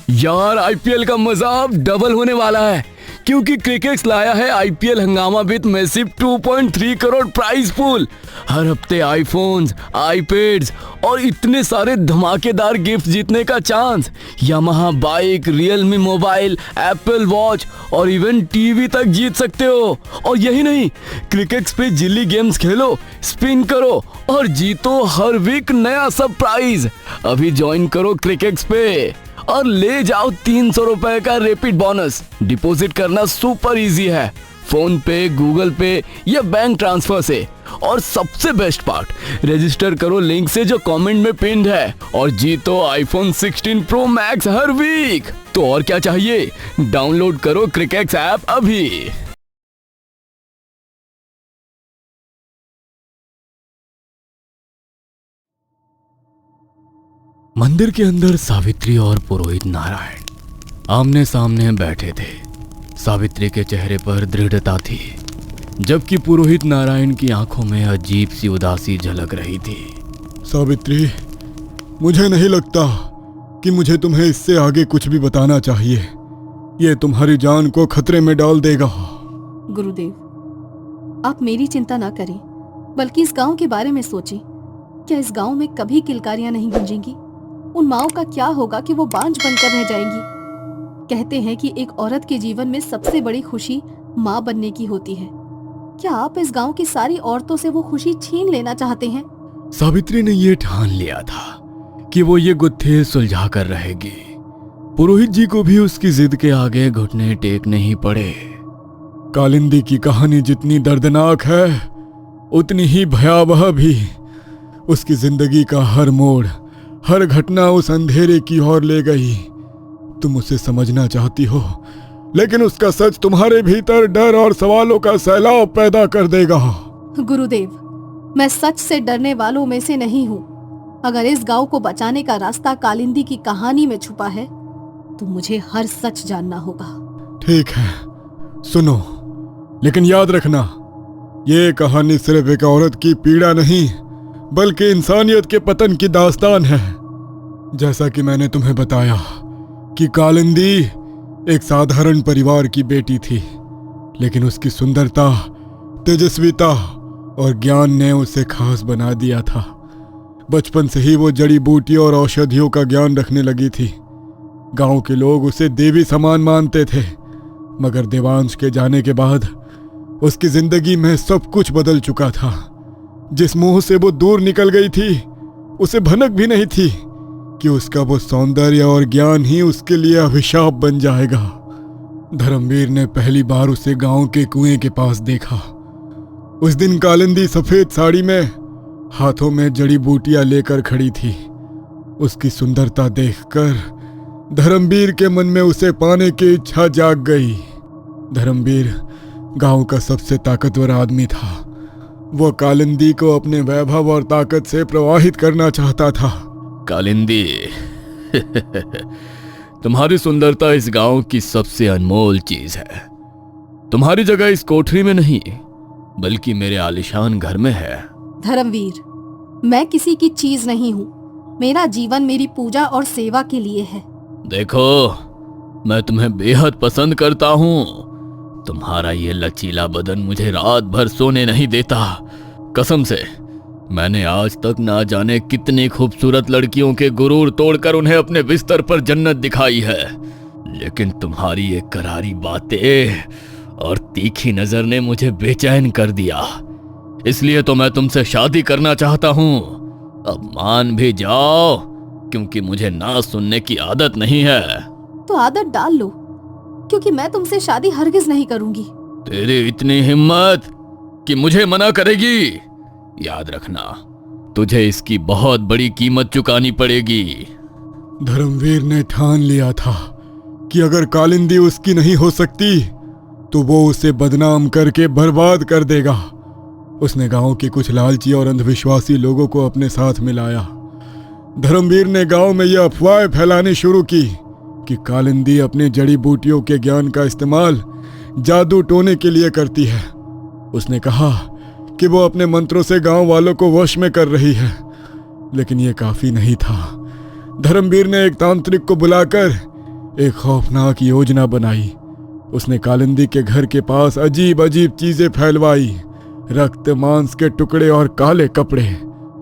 यार आईपीएल का मजा अब डबल होने वाला है क्योंकि क्रिकेट लाया है आईपीएल हंगामा with massive 2.3 crore price pool. हर हफ्ते आईफोन्स, आईपैड्स और इतने सारे धमाकेदार गिफ्ट जीतने का chance. Yamaha bike, Realme mobile, Apple watch और इवन टीवी तक जीत सकते हो। और यही नहीं, क्रिकेट पे जिली गेम्स खेलो, स्पिन करो और जीतो हर वीक नया सब प्राइज। अभी ज्वाइन करो क्रिकेट पे और ले जाओ 300 रुपए का रैपिड बोनस। डिपॉजिट करना सुपर इजी है, फोन पे, गूगल पे या बैंक ट्रांसफर से। और सबसे बेस्ट पार्ट, रजिस्टर करो लिंक से जो कमेंट में पिन्ड है और जीतो आईफोन 16 प्रो मैक्स हर वीक। तो और क्या चाहिए, डाउनलोड करो क्रिकेट ऐप अभी। मंदिर के अंदर सावित्री और पुरोहित नारायण आमने सामने बैठे थे। सावित्री के चेहरे पर दृढ़ता थी, जबकि पुरोहित नारायण की आंखों में अजीब सी उदासी झलक रही थी। सावित्री, मुझे नहीं लगता कि मुझे तुम्हें इससे आगे कुछ भी बताना चाहिए। ये तुम्हारी जान को खतरे में डाल देगा। गुरुदेव, आप मेरी चिंता ना करें, बल्कि इस गांव के बारे में सोचें। क्या इस गांव में कभी किलकारियां नहीं गूंजेंगी? उन माओं का क्या होगा कि वो बांझ बनकर रह जाएंगी? कहते हैं कि एक औरत के जीवन में सबसे बड़ी खुशी माँ बनने की होती है। क्या आप इस गांव की सारी औरतों से वो खुशी छीन लेना चाहते हैं? सावित्री ने ये ठान लिया था कि वो ये गुत्थे सुलझा कर रहेगी। पुरोहित जी को भी उसकी जिद के आगे घुटने टेकने ही पड़े। कालिंदी की कहानी जितनी दर्दनाक है, उतनी ही भयावह भी। उसकी जिंदगी का हर मोड़, हर घटना उस अंधेरे की ओर ले गई। तुम उसे समझना चाहती हो, लेकिन उसका सच तुम्हारे भीतर डर और सवालों का सैलाब पैदा कर देगा। गुरुदेव, मैं सच से डरने वालों में से नहीं हूँ। अगर इस गांव को बचाने का रास्ता कालिंदी की कहानी में छुपा है, तो मुझे हर सच जानना होगा। ठीक है, सुनो, लेकिन याद रखना, ये कहानी सिर्फ एक औरत की पीड़ा नहीं, बल्कि इंसानियत के पतन की दास्तान है। जैसा कि मैंने तुम्हें बताया कि कालिंदी एक साधारण परिवार की बेटी थी, लेकिन उसकी सुंदरता, तेजस्विता और ज्ञान ने उसे खास बना दिया था। बचपन से ही वो जड़ी बूटियों और औषधियों का ज्ञान रखने लगी थी। गांव के लोग उसे देवी समान मानते थे, मगर देवांश के जाने के बाद उसकी जिंदगी में सब कुछ बदल चुका था। जिस मुंह से वो दूर निकल गई थी, उसे भनक भी नहीं थी कि उसका वो सौंदर्य और ज्ञान ही उसके लिए अभिशाप बन जाएगा। धर्मवीर ने पहली बार उसे गांव के कुएं के पास देखा। उस दिन कालिंदी सफेद साड़ी में, हाथों में जड़ी बूटियां लेकर खड़ी थी। उसकी सुंदरता देखकर धर्मवीर के मन में उसे पाने की इच्छा जाग गई। धर्मवीर गांव का सबसे ताकतवर आदमी था। वो कालिंदी को अपने वैभव और ताकत से प्रवाहित करना चाहता था। कालिंदी, तुम्हारी सुंदरता इस गांव की सबसे अनमोल चीज है। तुम्हारी जगह इस कोठरी में नहीं, बल्कि मेरे आलीशान घर में है। धर्मवीर, मैं किसी की चीज नहीं हूँ। मेरा जीवन मेरी पूजा और सेवा के लिए है। देखो, मैं तुम्हें बेहद पसंद करता हूँ। तुम्हारा ये लचीला बदन मुझे रात भर सोने नहीं देता। कसम से, मैंने आज तक ना जाने कितनी खूबसूरत लड़कियों के गुरूर तोड़कर उन्हें अपने बिस्तर पर जन्नत दिखाई है, लेकिन तुम्हारी ये करारी बातें और तीखी नजर ने मुझे बेचैन कर दिया। इसलिए तो मैं तुमसे शादी करना चाहता हूँ। अब मान भी जाओ, क्योंकि मुझे ना सुनने की आदत नहीं है। तो आदत डाल लो, क्योंकि मैं तुमसे शादी हरगिज नहीं करूंगी। तेरी इतनी हिम्मत कि मुझे मना करेगी? याद रखना, तुझे इसकी बहुत बड़ी कीमत चुकानी पड़ेगी। धर्मवीर ने ठान लिया था कि अगर कालिंदी उसकी नहीं हो सकती, तो वो उसे बदनाम करके बर्बाद कर देगा। उसने गांव के कुछ लालची और अंधविश्वासी लोगों को अपने साथ मिलाया। धर्मवीर ने गांव में यह अफवाहें फैलानी शुरू की कि कालिंदी अपने जड़ी बूटियों के ज्ञान का इस्तेमाल जादू टोने के लिए करती है। उसने कहा कि वो अपने मंत्रों से गांव वालों को वश में कर रही है, लेकिन ये काफी नहीं था। धर्मवीर ने एक तांत्रिक को बुलाकर एक खौफनाक योजना बनाई। उसने कालिंदी के घर के पास अजीब अजीब चीजें फैलवाई, रक्त, मांस के टुकड़े और काले कपड़े।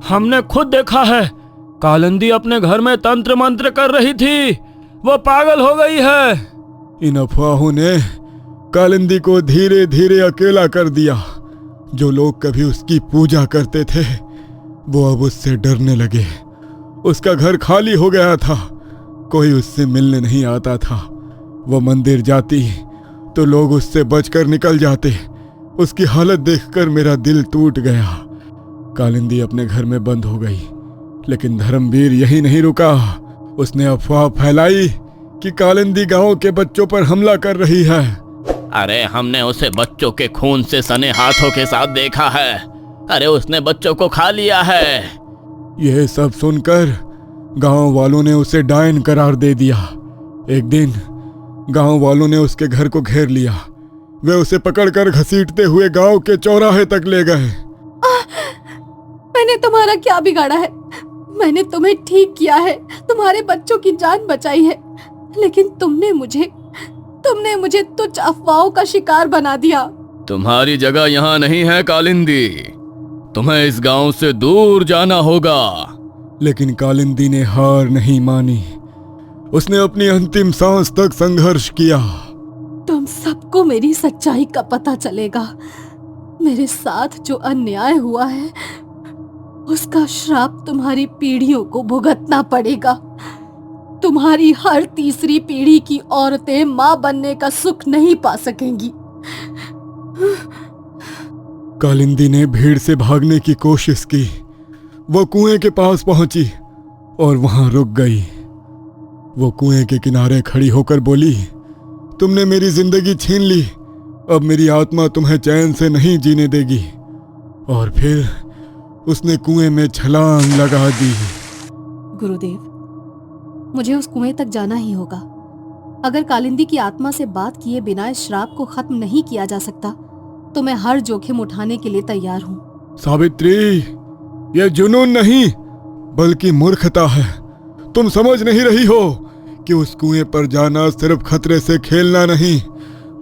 हमने खुद देखा है, कालिंदी अपने घर में तंत्र मंत्र कर रही थी, वो पागल हो गई है। इन अफवाहों ने कालिंदी को धीरे धीरे अकेला कर दिया। जो लोग कभी उसकी पूजा करते थे वो अब उससे डरने लगे। उसका घर खाली हो गया था, कोई उससे मिलने नहीं आता था। वो मंदिर जाती तो लोग उससे बचकर निकल जाते। उसकी हालत देखकर मेरा दिल टूट गया। कालिंदी अपने घर में बंद हो गई, लेकिन धर्मवीर यही नहीं रुका। उसने अफवाह फैलाई कि कालिंदी गांव के बच्चों पर हमला कर रही है। अरे हमने उसे बच्चों के खून से सने हाथों के साथ देखा है। अरे उसने बच्चों को खा लिया है। यह सब सुनकर गांव वालों ने उसे डायन करार दे दिया। एक दिन गांव वालों ने उसके घर को घेर लिया। वे उसे पकड़कर घसीटते हुए गांव के चौराहे तक ले गए। मैंने तुम्हारा क्या बिगाड़ा है? मैंने तुम्हें ठीक किया है, तुम्हारे बच्चों की जान बचाई है, लेकिन तुमने मुझे तुच्छ अफवाहों का शिकार बना दिया। तुम्हारी जगह यहाँ नहीं है कालिंदी, तुम्हें इस गांव से दूर जाना होगा। लेकिन कालिंदी ने हार नहीं मानी। उसने अपनी अंतिम सांस तक संघर्ष किया। तुम सबको मेरी सच्चाई का पता चलेगा। मेरे साथ जो अन्याय हुआ है उसका श्राप तुम्हारी पीढ़ियों को भुगतना पड़ेगा। तुम्हारी हर तीसरी पीढ़ी की औरतें मां बनने का सुख नहीं पा सकेंगी। कालिंदी ने भीड़ से भागने की कोशिश की। वो कुएं के पास पहुंची और वहां रुक गई। वो कुएं के किनारे खड़ी होकर बोली, तुमने मेरी जिंदगी छीन ली, अब मेरी आत्मा तुम्हें चैन से नहीं जीने देगी। और फिर उसने कुएं में छलांग लगा दी। गुरुदेव, मुझे उस कुएं तक जाना ही होगा। अगर कालिंदी की आत्मा से बात किए बिना इस श्राप को खत्म नहीं किया जा सकता तो मैं हर जोखिम उठाने के लिए तैयार हूँ। सावित्री, यह जुनून नहीं बल्कि मूर्खता है। तुम समझ नहीं रही हो कि उस कुएं पर जाना सिर्फ खतरे से खेलना नहीं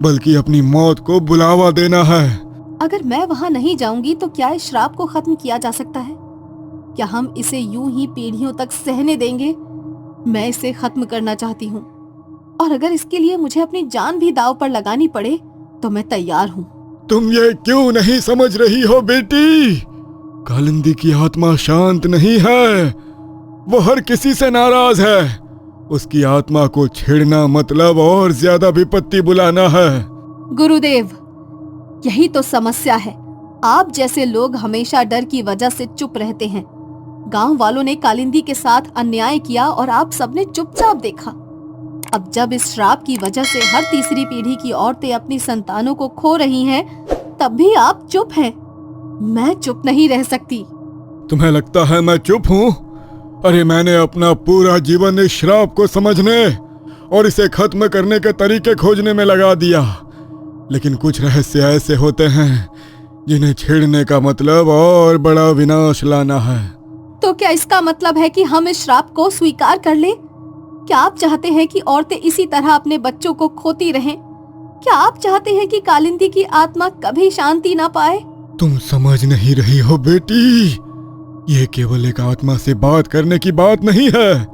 बल्कि अपनी मौत को बुलावा देना है। अगर मैं वहां नहीं जाऊंगी तो क्या इस श्राप को खत्म किया जा सकता है? क्या हम इसे यूं ही पीढ़ियों तक सहने देंगे? मैं इसे खत्म करना चाहती हूँ, और अगर इसके लिए मुझे अपनी जान भी दांव पर लगानी पड़े तो मैं तैयार हूँ। तुम ये क्यों नहीं समझ रही हो बेटी? कालिंदी की आत्मा शांत नहीं है, वो हर किसी से नाराज है। उसकी आत्मा को छेड़ना मतलब और ज्यादा विपत्ति बुलाना है। गुरुदेव, यही तो समस्या है। आप जैसे लोग हमेशा डर की वजह से चुप रहते हैं। गांव वालों ने कालिंदी के साथ अन्याय किया और आप सबने चुपचाप देखा। अब जब इस श्राप की वजह से हर तीसरी पीढ़ी की औरतें अपनी संतानों को खो रही हैं, तब भी आप चुप हैं। मैं चुप नहीं रह सकती। तुम्हें लगता है मैं चुप हूँ? अरे मैंने अपना पूरा जीवन इस श्राप को समझने और इसे खत्म करने के तरीके खोजने में लगा दिया। लेकिन कुछ रहस्य ऐसे होते हैं जिन्हें छेड़ने का मतलब और बड़ा विनाश लाना है। तो क्या इसका मतलब है कि हम इस श्राप को स्वीकार कर लें? क्या आप चाहते हैं कि औरतें इसी तरह अपने बच्चों को खोती रहें? क्या आप चाहते हैं कि कालिंदी की आत्मा कभी शांति ना पाए? तुम समझ नहीं रही हो बेटी, ये केवल एक आत्मा से बात करने की बात नहीं है।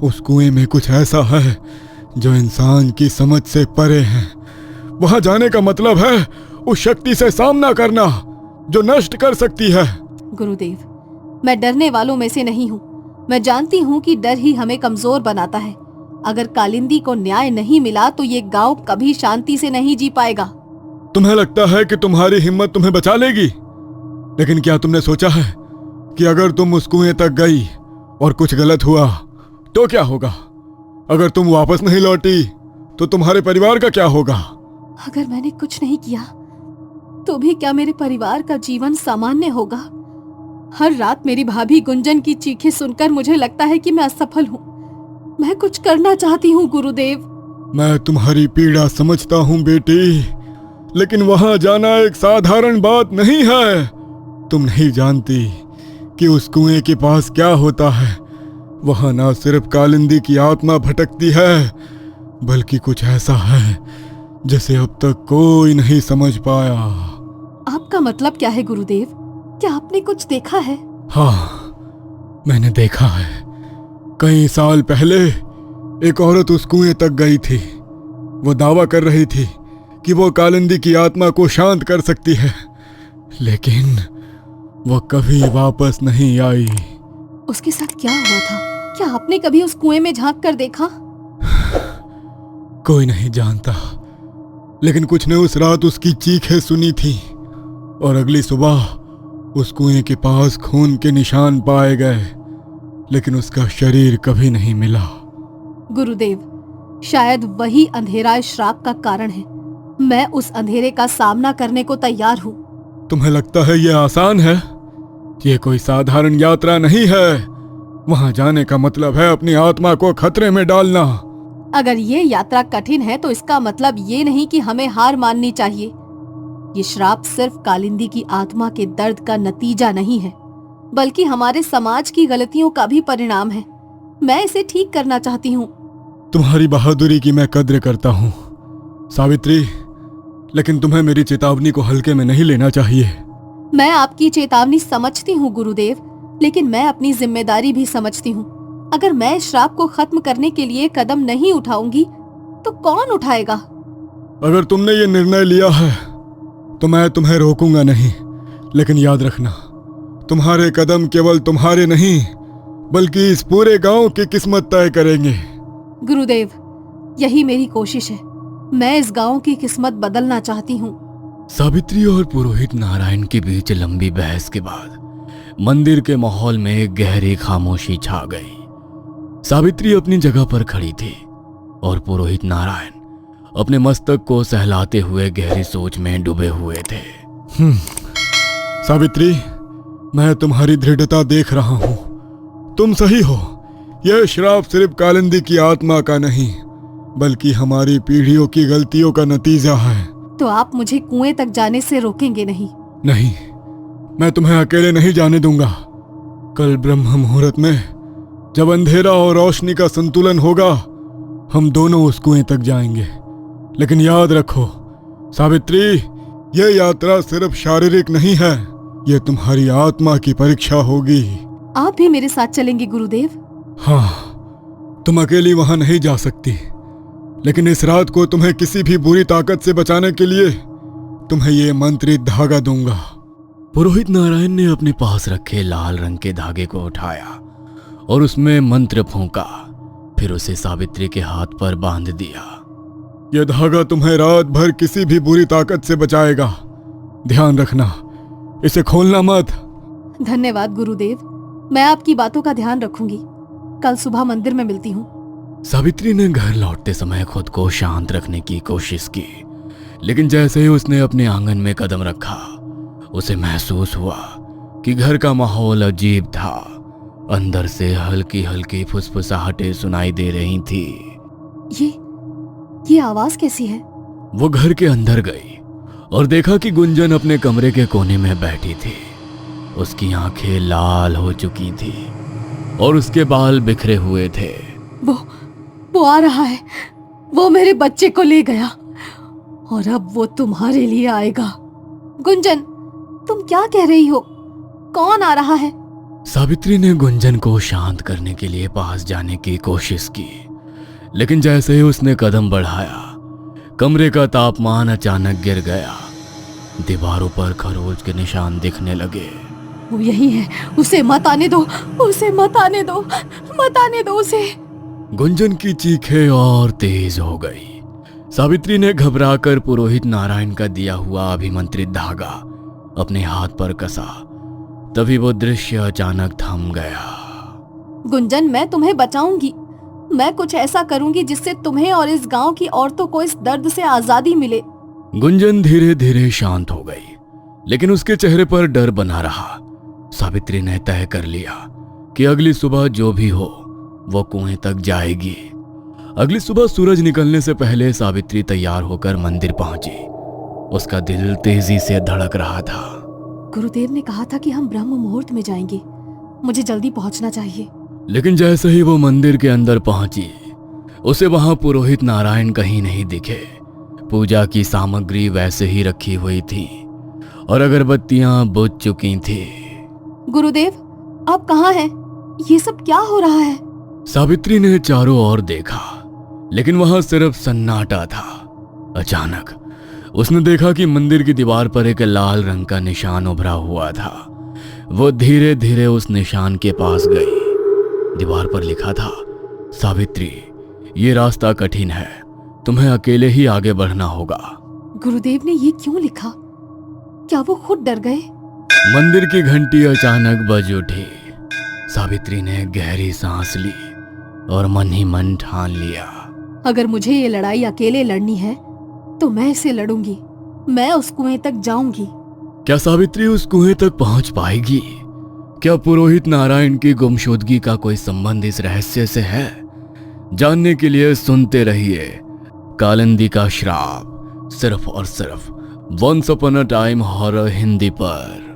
उस कुएं में कुछ ऐसा है जो इंसान की समझ से परे है। वहां जाने का मतलब है उस शक्ति से सामना करना जो नष्ट कर सकती है। गुरुदेव, मैं डरने वालों में से नहीं हूँ। मैं जानती हूँ कि डर ही हमें कमजोर बनाता है। अगर कालिंदी को न्याय नहीं मिला तो ये गांव कभी शांति से नहीं जी पाएगा। तुम्हें लगता है कि तुम्हारी हिम्मत तुम्हें बचा लेगी, लेकिन क्या तुमने सोचा है कि अगर तुम उस कुएं तक गई और कुछ गलत हुआ तो क्या होगा? अगर तुम वापस नहीं लौटी तो तुम्हारे परिवार का क्या होगा? अगर मैंने कुछ नहीं किया तो भी क्या मेरे परिवार का जीवन सामान्य होगा? हर रात मेरी भाभी गुंजन की चीखें सुनकर मुझे लगता है कि मैं असफल हूँ। मैं कुछ करना चाहती हूँ गुरुदेव। मैं तुम्हारी पीड़ा समझता हूँ बेटी, लेकिन वहां जाना एक साधारण बात नहीं है। तुम नहीं जानती कि उस कुएं के पास क्या होता है। वहां ना सिर्फ कालिंदी की आत्मा भटकती है बल्कि कुछ ऐसा है जिसे अब तक कोई नहीं समझ पाया। आपका मतलब क्या है गुरुदेव? क्या आपने कुछ देखा है? हाँ, मैंने देखा है। कई साल पहले एक औरत उस कुएं तक गई थी। वो दावा कर रही थी कि वो कालिंदी की आत्मा को शांत कर सकती है, लेकिन वो कभी वापस नहीं आई। उसके साथ क्या हुआ था? क्या आपने कभी उस कुएं में झांक कर देखा? कोई नहीं जानता, लेकिन कुछ ने उस रात उसकी चीखें सुनी थी और अगली सुबह उस कुएं के पास खून के निशान पाए गए, लेकिन उसका शरीर कभी नहीं मिला। गुरुदेव, शायद वही अंधेरा इस श्राप का कारण है। मैं उस अंधेरे का सामना करने को तैयार हूँ। तुम्हें लगता है ये आसान है? ये कोई साधारण यात्रा नहीं है। वहां जाने का मतलब है अपनी आत्मा को खतरे में डालना। अगर ये यात्रा कठिन है तो इसका मतलब ये नहीं कि हमें हार माननी चाहिए। ये श्राप सिर्फ कालिंदी की आत्मा के दर्द का नतीजा नहीं है, बल्कि हमारे समाज की गलतियों का भी परिणाम है। मैं इसे ठीक करना चाहती हूँ। तुम्हारी बहादुरी की मैं कद्र करता हूँ सावित्री, लेकिन तुम्हें मेरी चेतावनी को हल्के में नहीं लेना चाहिए। मैं आपकी चेतावनी समझती हूँ गुरुदेव, लेकिन मैं अपनी जिम्मेदारी भी समझती हूँ। अगर मैं इस श्राप को खत्म करने के लिए कदम नहीं उठाऊंगी तो कौन उठाएगा? अगर तुमने ये निर्णय लिया है तो मैं तुम्हें रोकूंगा नहीं, लेकिन याद रखना, तुम्हारे कदम केवल तुम्हारे नहीं बल्कि इस पूरे गांव की किस्मत तय करेंगे। गुरुदेव, यही मेरी कोशिश है। मैं इस गांव की किस्मत बदलना चाहती हूँ। सावित्री और पुरोहित नारायण के बीच लंबी बहस के बाद मंदिर के माहौल में एक गहरी खामोशी छा गई। सावित्री अपनी जगह पर खड़ी थी और पुरोहित नारायण अपने मस्तक को सहलाते हुए गहरी सोच में डूबे हुए थे। सावित्री, मैं तुम्हारी दृढ़ता देख रहा हूं। तुम सही हो। यह श्राप सिर्फ कालिंदी की आत्मा का नहीं बल्कि हमारी पीढ़ियों की गलतियों का नतीजा है। तो आप मुझे कुएं तक जाने से रोकेंगे नहीं? नहीं, मैं तुम्हें अकेले नहीं जाने दूंगा। कल ब्रह्म मुहूर्त में जब अंधेरा और रोशनी का संतुलन होगा, हम दोनों उस कुएं तक जाएंगे। लेकिन याद रखो सावित्री, यह यात्रा सिर्फ शारीरिक नहीं है, यह तुम्हारी आत्मा की परीक्षा होगी। आप भी मेरे साथ चलेंगे गुरुदेव? हाँ, तुम अकेली वहां नहीं जा सकती, लेकिन इस रात को तुम्हें किसी भी बुरी ताकत से बचाने के लिए तुम्हें ये मंत्रित धागा दूंगा। पुरोहित नारायण ने अपने पास रखे लाल रंग के धागे को उठाया और उसमें मंत्र फूंका, फिर उसे सावित्री के हाथ पर बांध दिया। यह धागा तुम्हें रात भर किसी भी बुरी ताकत से बचाएगा। ध्यान रखना, इसे खोलना मत। धन्यवाद गुरुदेव, मैं आपकी बातों का ध्यान रखूंगी। कल सुबह मंदिर में मिलती हूँ। सावित्री ने घर लौटते समय खुद को शांत रखने की कोशिश की, लेकिन जैसे ही उसने अपने आंगन में कदम रखा, उसे महसूस हुआ कि घर का माहौल अजीब था। अंदर से हल्की हल्की फुसफुसाहटें सुनाई दे रही थी। ये आवाज कैसी है? वो घर के अंदर गई और देखा कि गुंजन अपने कमरे के कोने में बैठी थी। उसकी आंखें लाल हो चुकी थी और उसके बाल बिखरे हुए थे। वो आ रहा है। वो मेरे बच्चे को ले गया और अब वो तुम्हारे लिए आएगा। गुंजन, तुम क्या कह रही हो? कौन आ रहा है? सावित्री ने गुंजन को शांत करने के लिए पास जाने की कोशिश की, लेकिन जैसे ही उसने कदम बढ़ाया, कमरे का तापमान अचानक गिर गया। दीवारों पर खरोच के निशान दिखने लगे। वो यही है। उसे मत आने दो, उसे मत आने दो, मत आने दो उसे। गुंजन की चीखें और तेज हो गई। सावित्री ने घबराकर पुरोहित नारायण का दिया हुआ अभिमंत्रित धागा अपने हाथ पर कसा। तभी वो दृश्य अचानक थम गया। गुंजन, मैं तुम्हें बचाऊंगी। मैं कुछ ऐसा करूंगी जिससे तुम्हें और इस गांव की औरतों को इस दर्द से आजादी मिले। गुंजन धीरे धीरे शांत हो गई, लेकिन उसके चेहरे पर डर बना रहा। सावित्री ने तय कर लिया कि अगली सुबह जो भी हो वो कुएं तक जाएगी। अगली सुबह सूरज निकलने से पहले सावित्री तैयार होकर मंदिर पहुंची। उसका दिल तेजी से धड़क रहा था। गुरुदेव ने कहा था कि हम ब्रह्म मुहूर्त में जाएंगे। मुझे जल्दी पहुंचना चाहिए। लेकिन जैसे ही वो मंदिर के अंदर पहुंची, उसे वहां पुरोहित नारायण कहीं नहीं दिखे। पूजा की सामग्री वैसे ही रखी हुई थी और अगरबत्तियां बुझ चुकी थी। गुरुदेव, आप कहाँ हैं? ये सब क्या हो रहा है? सावित्री ने चारों ओर देखा, लेकिन वहां सिर्फ सन्नाटा था। अचानक उसने देखा कि मंदिर की दीवार पर एक लाल रंग का निशान उभरा हुआ था। वो धीरे धीरे उस निशान के पास गई। दीवार पर लिखा था, सावित्री, ये रास्ता कठिन है, तुम्हें अकेले ही आगे बढ़ना होगा। गुरुदेव ने ये क्यों लिखा? क्या वो खुद डर गए? मंदिर की घंटी अचानक बज उठी। सावित्री ने गहरी सांस ली और मन ही मन ठान लिया, अगर मुझे ये लड़ाई अकेले लड़नी है तो मैं इसे लड़ूंगी। मैं उस कुएं तक जाऊंगी। क्या सावित्री उस कुएं तक पहुंच पाएगी? क्या पुरोहित नारायण की गुमशुदगी का कोई संबंध इस रहस्य से है? जानने के लिए सुनते रहिए कालिंदी का श्राप, सिर्फ और सिर्फ once upon a time horror Hindi पर।